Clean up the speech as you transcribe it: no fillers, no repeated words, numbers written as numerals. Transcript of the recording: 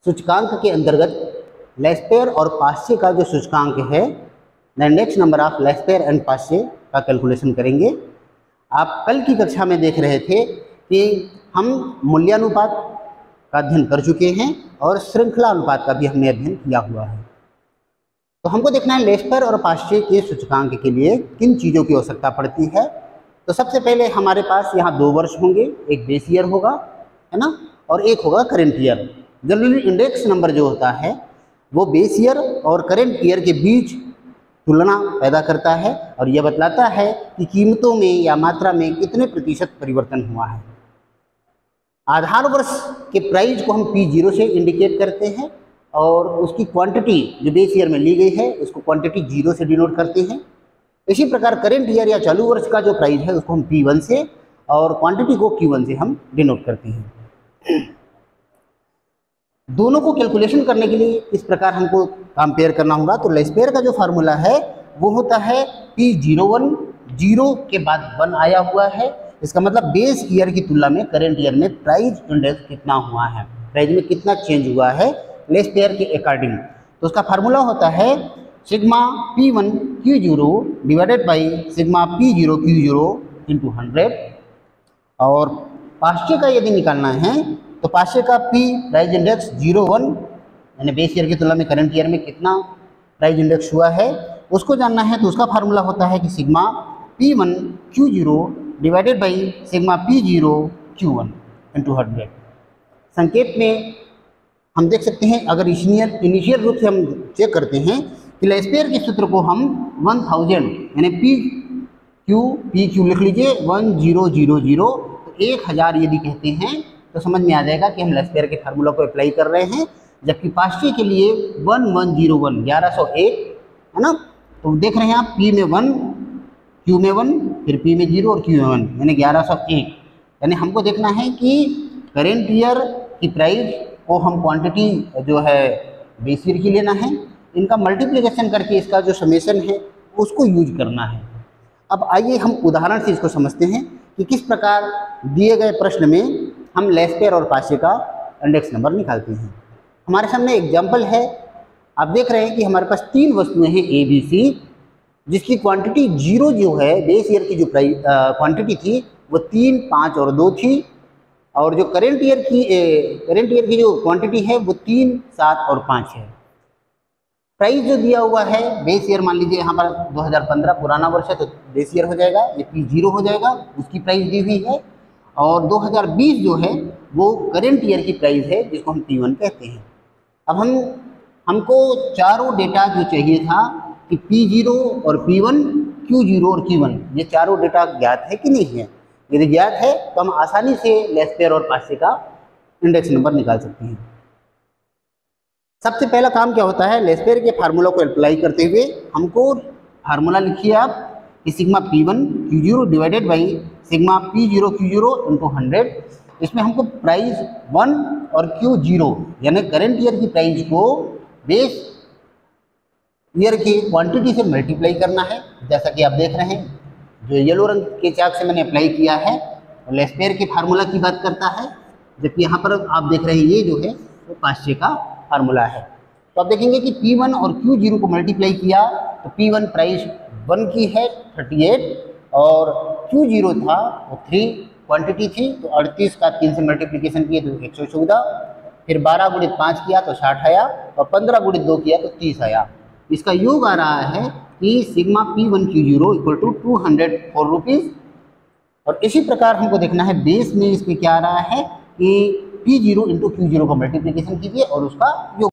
सूचकांक के अंतर्गत लेस्पेयर और पास्चे का जो सूचकांक है, the index number of Laspeyres and Paasche का कैलकुलेशन करेंगे। आप कल की कक्षा में देख रहे थे कि हम मूल्यानुपात का अध्ययन कर चुके हैं और श्रृंखला अनुपात का भी हमने अध्ययन किया हुआ है। तो हमको देखना है लेस्पेयर और पास्चे के सूचकांक के लिए किन चीज़ों की आवश्यकता पड़ती है। तो सबसे पहले हमारे पास यहाँ 2 वर्ष होंगे, एक बेस ईयर होगा, है ना, और एक होगा current year. Generally index number जो होता है वो बेस ईयर और करेंट ईयर के बीच तुलना पैदा करता है और यह बतलाता है कि कीमतों में या मात्रा में कितने प्रतिशत परिवर्तन हुआ है। आधार वर्ष के प्राइस को हम P0 से इंडिकेट करते हैं और उसकी क्वांटिटी जो बेस ईयर में ली गई है उसको क्वांटिटी 0 से डिनोट करते हैं। इसी प्रकार करेंट ईयर या चालू वर्ष का जो प्राइस है उसको हम P1 से और क्वांटिटी को Q1 से हम डिनोट करते हैं। दोनों को कैलकुलेशन करने के लिए इस प्रकार हमको कंपेयर करना होगा। तो लेस्पेयर का जो फार्मूला है वो होता है P01, 0 के बाद 1 आया हुआ है। इसका मतलब बेस ईयर की तुलना में करेंट ईयर में प्राइस इंडेक्स कितना हुआ है, प्राइस में कितना चेंज हुआ है लेस्पेयर के अकॉर्डिंग। तो उसका फार्मूला होता है sigma P1 Q0 divided by sigma P0 Q0 into 100। और पास्चे का यदि निकालना है तो पास्चे का P प्राइस इंडेक्स 01 यानी बेस ईयर की तुलना में करंट ईयर में कितना प्राइस इंडेक्स हुआ है उसको जानना है। तो उसका फार्मूला होता है कि sigma P1 Q0 divided by sigma P0 Q1 into 100। संकेत में हम देख सकते हैं, अगर इनिशियल रूप से हम चेक करते हैं कि लेस्पेयर के सूत्र को हम 1000 यानी PQ लिख लीजिए 1000, तो 1000 यदि कहते हैं तो समझ में आ जाएगा कि हम लेस्पेयर के फार्मूला को अप्लाई कर रहे हैं। जबकि पास्चे के लिए 1101 1101 है ना। तो देख रहे हैं आप P में 1, Q में 1, फिर P में 0 और Q में 1 यानी 1101। यानी हमको देखना है कि करेंट ईयर की प्राइस को हम क्वांटिटी जो है बेस ईयर की लेना है, इनका मल्टीप्लिकेशन करके इसका जो समेशन है उसको यूज करना है। अब आइए हम उदाहरण से इसको समझते हैं कि किस प्रकार दिए गए प्रश्न में हम लेस्पेयर और पास्चे का इंडेक्स नंबर निकालते हैं। हमारे सामने एग्जाम्पल है, आप देख रहे हैं कि हमारे पास 3 वस्तुएं हैं A, B, C, जिसकी क्वांटिटी 0 जो है बेस ईयर की जो क्वांटिटी थी वो 3, 5 और 2 थी। और जो करेंट ईयर की जो क्वांटिटी है वो 3, 7 और 5 है। प्राइस जो दिया हुआ है बेस ईयर, मान लीजिए यहाँ पर 2015 पुराना वर्ष है तो बेस ईयर हो जाएगा, ये P0 हो जाएगा, उसकी प्राइस दी हुई है। और 2020 जो है वो करेंट ईयर की प्राइस है जिसको हम P1 कहते हैं। अब हमको चारों डेटा जो चाहिए था कि P0 और P1, Q0 और Q1 ये चारों डेटा ज्ञात है कि नहीं है। यदि ज्ञात है तो हम आसानी से लेस्पेयर और पास्चे का इंडेक्स नंबर निकाल सकते हैं। सबसे पहला काम क्या होता है, लेस्पेयर के फार्मूला को अप्लाई करते हुए हमको फार्मूला लिखिए आप कि sigma P1 Q0 divided by sigma P0 Q0 into 100। इसमें हमको प्राइस 1 और Q0 यानी करेंट ईयर की प्राइस को बेस ईयर की क्वांटिटी से मल्टीप्लाई करना है। जैसा कि आप देख रहे हैं जो येलो रंग के चाक से मैंने अप्लाई किया है वो लेस्पेयर के फार्मूला की बात करता है, जबकि यहाँ पर आप देख रहे हैं ये जो है वो पास्चे का फार्मूला है। तो आप देखेंगे कि P1 और Q0 को मल्टीप्लाई किया तो P1 प्राइस 1 की है 38 और Q0 था वो 3 क्वांटिटी थी, तो 38 का 3 से मल्टीप्लिकेशन किए तो 114, फिर 12 गुणित 5 किया तो 60 आया और 15 गुणित 2 किया तो 30 आया। इसका योग आ रहा है कि sigma P1 Q0 equal to 204 rupees. और इसी प्रकार हमको देखना है बेस में इसमें क्या आ रहा है कि P0 इंटू Q0 का मल्टीप्लिकेशन कीजिए और उसका योग